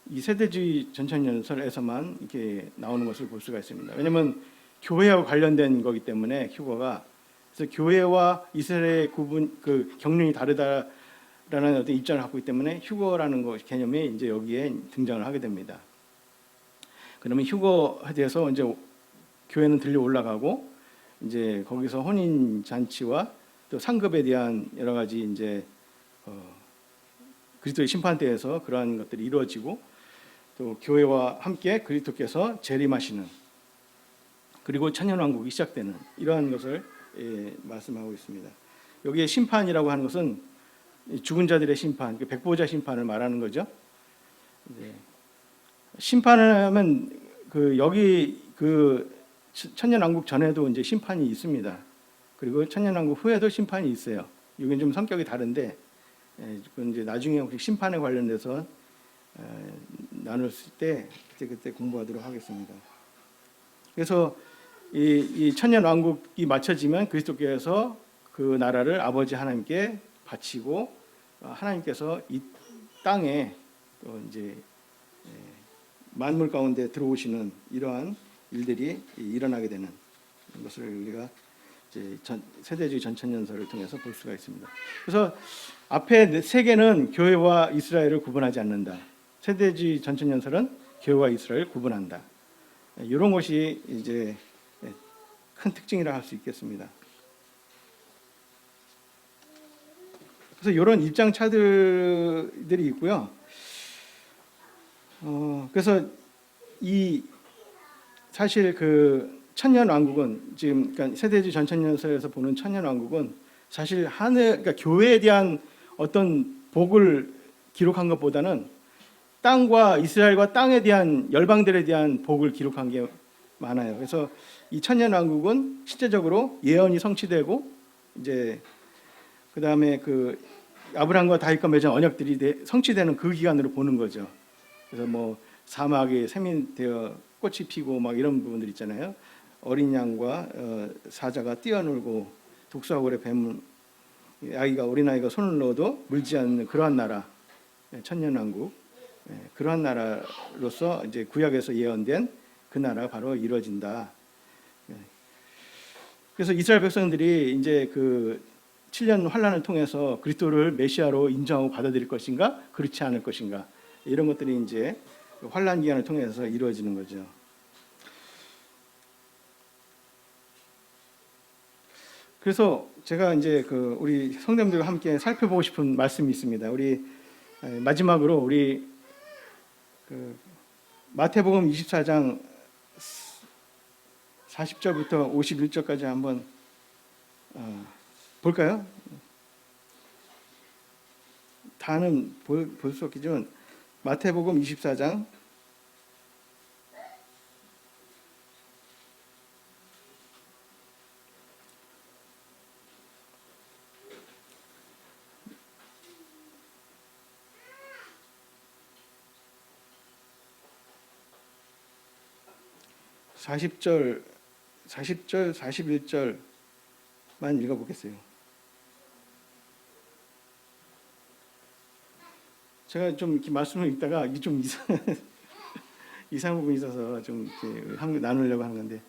[SPEAKER 1] 이 세대주의 전천연설에서만 이렇게 나오는 것을 볼 수가 있습니다. 왜냐하면 교회와 관련된 거기 때문에 휴거가 그래서 교회와 이스라엘의 구분 그 경륜이 다르다라는 어떤 입장을 갖고 있기 때문에 휴거라는 것 개념이 이제 여기에 등장을 하게 됩니다. 그러면 휴거에 대해서 이제 교회는 들려 올라가고 이제 거기서 혼인 잔치와 또 상급에 대한 여러 가지 이제 그리스도의 심판대에서 그러한 것들이 이루어지고 또 교회와 함께 그리스도께서 재림하시는 그리고 천년왕국이 시작되는 이러한 것을 말씀하고 있습니다. 여기에 심판이라고 하는 것은 죽은 자들의 심판, 백보자 심판을 말하는 거죠. 심판을 하면 여기 천년왕국 전에도 이제 심판이 있습니다. 그리고 천년왕국 후에도 심판이 있어요. 이건 좀 성격이 다른데 그건 이제 나중에 혹시 심판에 관련돼서 나눌 때 그때 공부하도록 하겠습니다. 그래서 이 천년왕국이 마쳐지면 그리스도께서 그 나라를 아버지 하나님께 바치고 하나님께서 이 땅에 또 이제 만물 가운데 들어오시는 이러한 일들이 일어나게 되는 것을 우리가 이제 세대주의 전천년설을 통해서 볼 수가 있습니다. 그래서 앞에 세 개는 교회와 이스라엘을 구분하지 않는다. 세대주의 전천년설은 교회와 이스라엘을 구분한다. 이런 것이 이제 큰 특징이라 할 수 있겠습니다. 그래서 이런 입장 차들이 있고요. 그래서 이 사실 그 천년왕국은 지금 그러니까 세대주의 전천년설에서 보는 천년왕국은 사실 그러니까 교회에 대한 어떤 복을 기록한 것보다는 땅과 이스라엘과 땅에 대한 열방들에 대한 복을 기록한 게 많아요. 그래서 이 천년왕국은 실제적으로 예언이 성취되고 이제 그 다음에 그 아브라함과 다윗과 맺은 언약들이 성취되는 그 기간으로 보는 거죠. 그래서 뭐 사막에 샘이 되어 꽃이 피고 막 이런 부분들 있잖아요. 어린 양과 사자가 뛰어놀고 독수하고래 뱀 아기가 어린 아이가 손을 넣어도 물지 않는 그러한 나라 천년왕국 그러한 나라로서 이제 구약에서 예언된 그 나라가 바로 이루어진다. 그래서 이스라엘 백성들이 이제 그 7년 환란을 통해서 그리스도를 메시아로 인정하고 받아들일 것인가 그렇지 않을 것인가 이런 것들이 이제 환란 기간을 통해서 이루어지는 거죠. 그래서 제가 이제 그 우리 성도님들과 함께 살펴보고 싶은 말씀이 있습니다. 우리 마지막으로 우리 그 마태복음 24장 40절부터 51절까지 한번 볼까요? 다는 볼 수 없겠지만 마태복음 24장 40절, 41절만 읽어보겠어요. 제가 좀 이렇게 말씀을 읽다가 이게 좀 이상한 부분이 있어서 좀 이렇게 나누려고 하는 건데,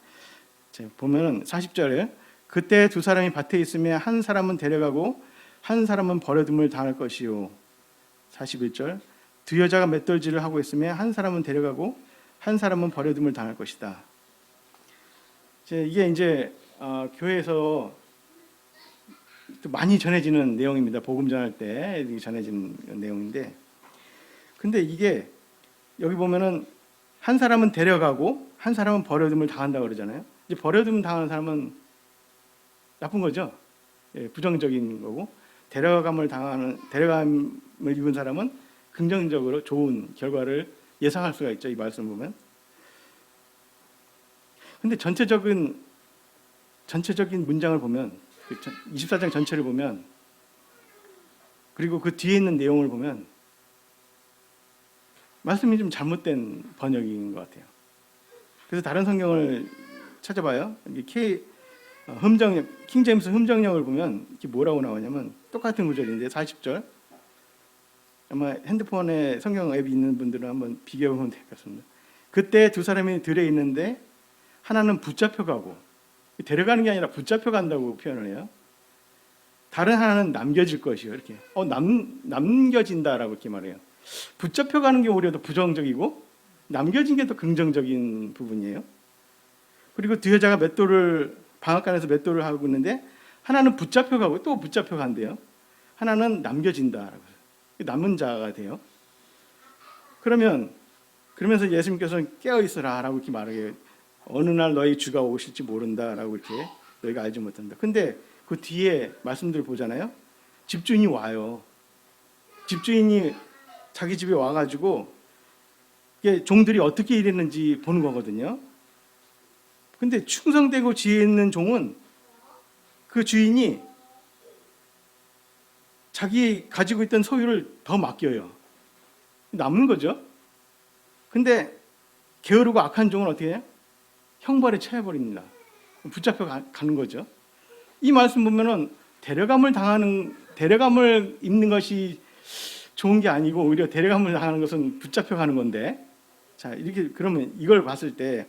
[SPEAKER 1] 보면은 40절에 그때 두 사람이 밭에 있으면 한 사람은 데려가고 한 사람은 버려둠을 당할 것이요. 41절 두 여자가 맷돌질을 하고 있으면 한 사람은 데려가고 한 사람은 버려둠을 당할 것이다. 이게 이제 교회에서 많이 전해지는 내용입니다. 복음 전할 때 전해지는 내용인데, 근데 이게 여기 보면은 한 사람은 데려가고 한 사람은 버려둠을 당한다고 그러잖아요. 이제 버려둠 당하는 사람은 나쁜 거죠. 부정적인 거고, 데려감을 입은 사람은 긍정적으로 좋은 결과를 예상할 수가 있죠. 이 말씀 보면. 근데 전체적인 문장을 보면 24장 전체를 보면 그리고 그 뒤에 있는 내용을 보면 말씀이 좀 잘못된 번역인 것 같아요. 그래서 다른 성경을 찾아봐요. 킹제임스 흠정역을 보면 이게 뭐라고 나오냐면 똑같은 구절인데 40절 아마 핸드폰에 성경 앱이 있는 분들은 한번 비교해보면 될 것 같습니다. 그때 두 사람이 들에 있는데 하나는 붙잡혀가고 데려가는 게 아니라 붙잡혀 간다고 표현을 해요. 다른 하나는 남겨질 것이요. 이렇게 남겨진다라고 이렇게 말해요. 붙잡혀 가는 게 오히려 더 부정적이고 남겨진 게 더 긍정적인 부분이에요. 그리고 두 여자가 맷돌을 방앗간에서 맷돌을 하고 있는데 하나는 붙잡혀 가고 또 붙잡혀 간대요. 하나는 남겨진다라고 남은 자가 돼요. 그러면서 예수님께서는 깨어 있어라라고 이렇게 말해요. 어느 날 너희 주가 오실지 모른다라고 이렇게 너희가 알지 못한다. 근데 그 뒤에 말씀들 보잖아요. 집주인이 와요. 집주인이 자기 집에 와가지고 종들이 어떻게 일했는지 보는 거거든요. 근데 충성되고 지혜 있는 종은 그 주인이 자기 가지고 있던 소유를 더 맡겨요. 남는 거죠. 근데 게으르고 악한 종은 어떻게 해요? 형벌에 처해버립니다. 붙잡혀 가는 거죠. 이 말씀 보면은 데려감을 입는 것이 좋은 게 아니고 오히려 데려감을 당하는 것은 붙잡혀 가는 건데, 자 이렇게 그러면 이걸 봤을 때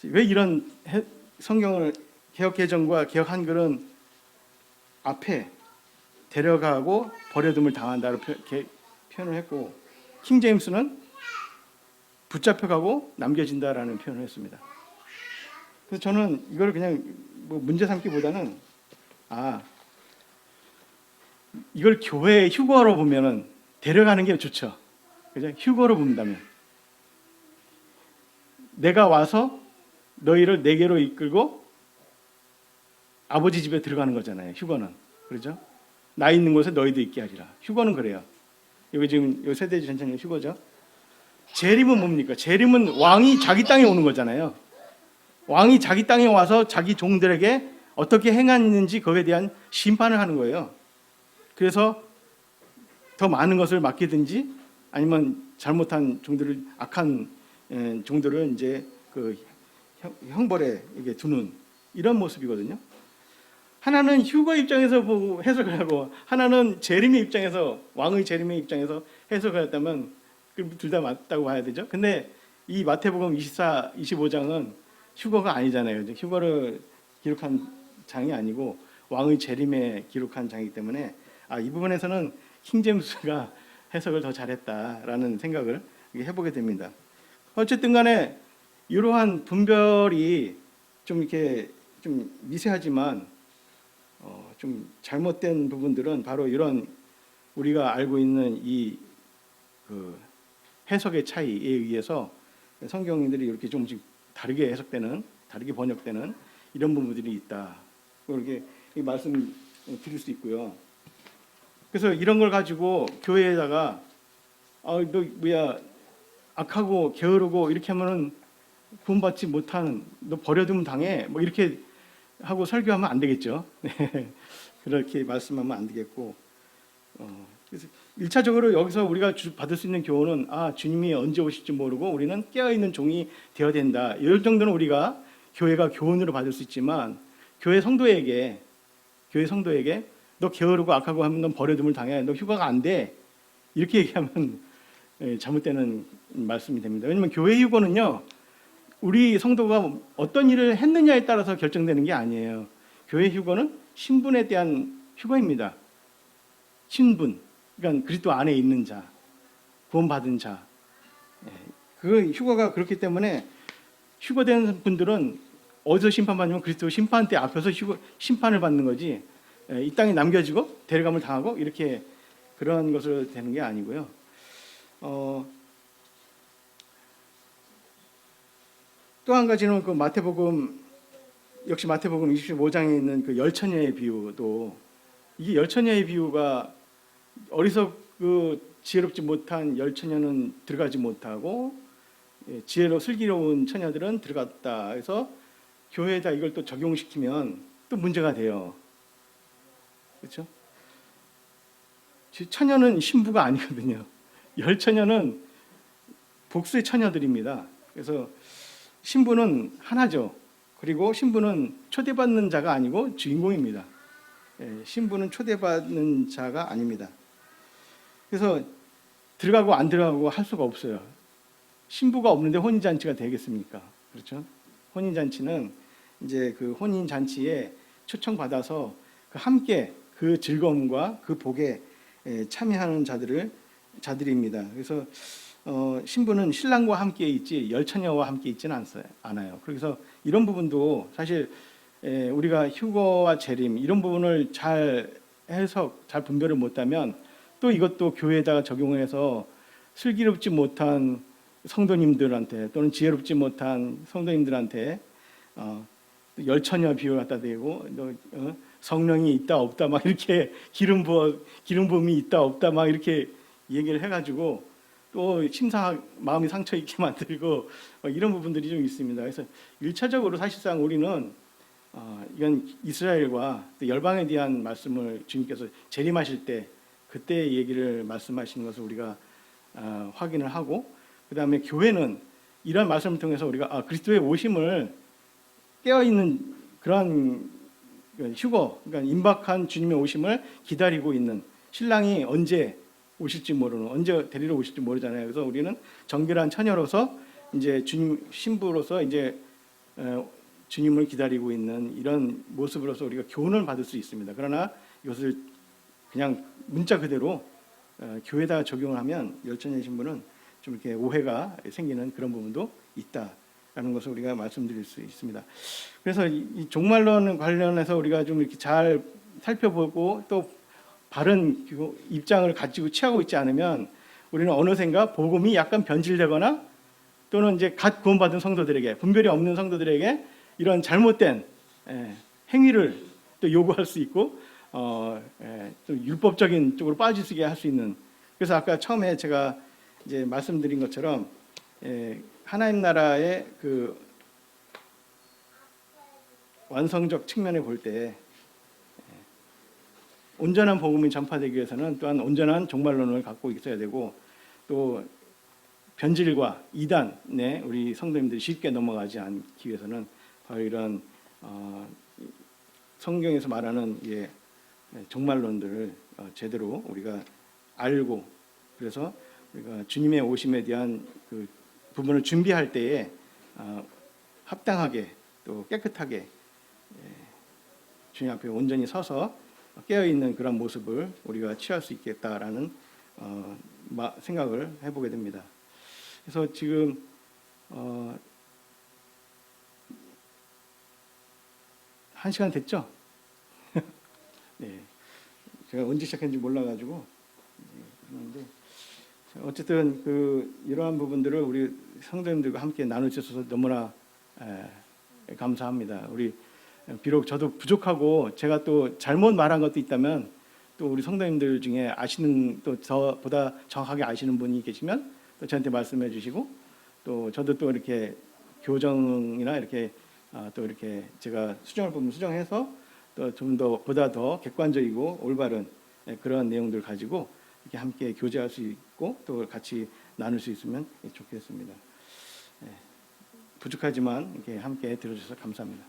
[SPEAKER 1] 왜 이런 성경을 개역 개정과 개역 한글은 앞에 데려가고 버려둠을 당한다로 표현을 했고 킹 제임스는 붙잡혀가고 남겨진다라는 표현을 했습니다. 그래서 저는 이걸 그냥 문제 삼기보다는 이걸 교회의 휴거로 보면은 데려가는 게 좋죠. 그죠? 휴거로 본다면 내가 와서 너희를 내게로 이끌고 아버지 집에 들어가는 거잖아요. 휴거는 그렇죠? 나 있는 곳에 너희도 있게 하리라. 휴거는 그래요. 여기 지금 요 세대지 전체는 휴거죠. 재림은 뭡니까? 재림은 왕이 자기 땅에 오는 거잖아요. 왕이 자기 땅에 와서 자기 종들에게 어떻게 행했는지 그거에 대한 심판을 하는 거예요. 그래서 더 많은 것을 맡기든지 아니면 잘못한 종들을 악한 종들을 이제 그 형벌에 이게 두는 이런 모습이거든요. 하나는 휴거 입장에서 보고 해석을 하고 하나는 재림의 입장에서 왕의 재림의 입장에서 해석을 했다면 둘 다 맞다고 봐야 되죠. 근데 이 마태복음 24, 25장은 휴거가 아니잖아요. 휴거를 기록한 장이 아니고 왕의 재림에 기록한 장이기 때문에 이 부분에서는 킹제임스가 해석을 더 잘했다라는 생각을 해보게 됩니다. 어쨌든 간에 이러한 분별이 좀 이렇게 좀 미세하지만 좀 잘못된 부분들은 바로 이런 우리가 알고 있는 이 해석의 차이에 의해서 성경인들이 이렇게 좀씩 다르게 해석되는, 다르게 번역되는 이런 부분들이 있다. 이렇게 말씀 드릴 수 있고요. 그래서 이런 걸 가지고 교회에다가 너 뭐야 악하고 게으르고 이렇게 하면은 구원받지 못하는 너 버려두면 당해 뭐 이렇게 하고 설교하면 안 되겠죠. 그렇게 말씀하면 안 되겠고 그래서 1차적으로 여기서 우리가 받을 수 있는 교훈은 주님이 언제 오실지 모르고 우리는 깨어있는 종이 되어야 된다. 이 정도는 우리가 교회가 교훈으로 받을 수 있지만 교회 성도에게 너 게으르고 악하고 하면 넌 버려둠을 당해. 너 휴가가 안 돼. 이렇게 얘기하면 잘못되는 말씀이 됩니다. 왜냐하면 교회 휴거는요. 우리 성도가 어떤 일을 했느냐에 따라서 결정되는 게 아니에요. 교회 휴거는 신분에 대한 휴거입니다. 신분, 그러니까 그리스도 안에 있는 자, 구원받은 자. 그 휴거가 그렇기 때문에 휴거된 분들은 어디서 심판받냐면 그리스도 심판대 앞에서 심판을 받는 거지 이 땅에 남겨지고 데려감을 당하고 이렇게 그런 것으로 되는 게 아니고요. 또 한 가지는 그 마태복음 25장에 있는 그 열처녀의 비유도 이게 열처녀의 비유가 어리석고 지혜롭지 못한 열처녀는 들어가지 못하고 슬기로운 처녀들은 들어갔다 해서 교회에다 이걸 또 적용시키면 또 문제가 돼요. 그렇죠? 처녀는 신부가 아니거든요. 열처녀는 복수의 처녀들입니다. 그래서 신부는 하나죠. 그리고 신부는 초대받는 자가 아니고 주인공입니다. 신부는 초대받는 자가 아닙니다. 그래서 들어가고 안 들어가고 할 수가 없어요. 신부가 없는데 혼인잔치가 되겠습니까? 그렇죠? 혼인잔치는 이제 그 혼인 잔치에 초청받아서 함께 그 즐거움과 그 복에 참여하는 자들입니다. 그래서 신부는 신랑과 함께 있지 열처녀와 함께 있지는 않아요. 그래서 이런 부분도 사실 우리가 휴거와 재림 이런 부분을 잘 해석, 잘 분별을 못하면 또 이것도 교회에다가 적용해서 슬기롭지 못한 성도님들한테 또는 지혜롭지 못한 성도님들한테 열처녀 비유 갖다 대고 성령이 있다 없다 막 이렇게 기름 부음이 있다 없다 막 이렇게 얘기를 해가지고 또 마음이 상처 있게 만들고 이런 부분들이 좀 있습니다. 그래서 1차적으로 사실상 우리는 이건 이스라엘과 또 열방에 대한 말씀을 주님께서 재림하실 때 그때 얘기를 말씀하시는 것을 우리가 확인을 하고, 그 다음에 교회는 이런 말씀을 통해서 우리가 그리스도의 오심을 깨어있는 그러한 휴거, 그러니까 임박한 주님의 오심을 기다리고 있는, 신랑이 언제 오실지 모르는, 언제 데리러 오실지 모르잖아요. 그래서 우리는 정결한 처녀로서 이제 주님 신부로서 이제 주님을 기다리고 있는 이런 모습으로서 우리가 교훈을 받을 수 있습니다. 그러나 이것을 그냥 문자 그대로 교회에다가 적용을 하면 열처녀 신부는 좀 이렇게 오해가 생기는 그런 부분도 있다라는 것을 우리가 말씀드릴 수 있습니다. 그래서 이 종말론 관련해서 우리가 좀 이렇게 잘 살펴보고 또 바른 입장을 가지고 취하고 있지 않으면 우리는 어느샌가 복음이 약간 변질되거나 또는 이제 갓 구원받은 성도들에게, 분별이 없는 성도들에게 이런 잘못된 행위를 또 요구할 수 있고 또 율법적인 쪽으로 빠질 수 있게 할 수 있는. 그래서 아까 처음에 제가 이제 말씀드린 것처럼 하나님 나라의 그 완성적 측면에 볼 때 온전한 복음이 전파되기 위해서는 또한 온전한 종말론을 갖고 있어야 되고, 또 변질과 이단에 우리 성도님들이 쉽게 넘어가지 않기 위해서는 바로 이런 성경에서 말하는 종말론들을 제대로 우리가 알고, 그래서 우리가 주님의 오심에 대한 그 부분을 준비할 때에 합당하게 또 깨끗하게 주님 앞에 온전히 서서 깨어있는 그런 모습을 우리가 취할 수 있겠다라는 생각을 해보게 됩니다. 그래서 지금 1시간 됐죠? 네, 제가 언제 시작했는지 몰라가지고 그런데 어쨌든 이러한 부분들을 우리 성도님들과 함께 나눠주셔서 너무나 감사합니다. 우리 비록 저도 부족하고 제가 또 잘못 말한 것도 있다면 또 우리 성도님들 중에 아시는, 또 저보다 정확하게 아시는 분이 계시면 또 저한테 말씀해 주시고, 또 저도 또 이렇게 교정이나 이렇게 또 이렇게 제가 수정할 부분 수정해서 또 좀 더 보다 더 객관적이고 올바른 그런 내용들 가지고 이렇게 함께 교제할 수 있고 또 같이 나눌 수 있으면 좋겠습니다. 부족하지만 이렇게 함께 들어주셔서 감사합니다.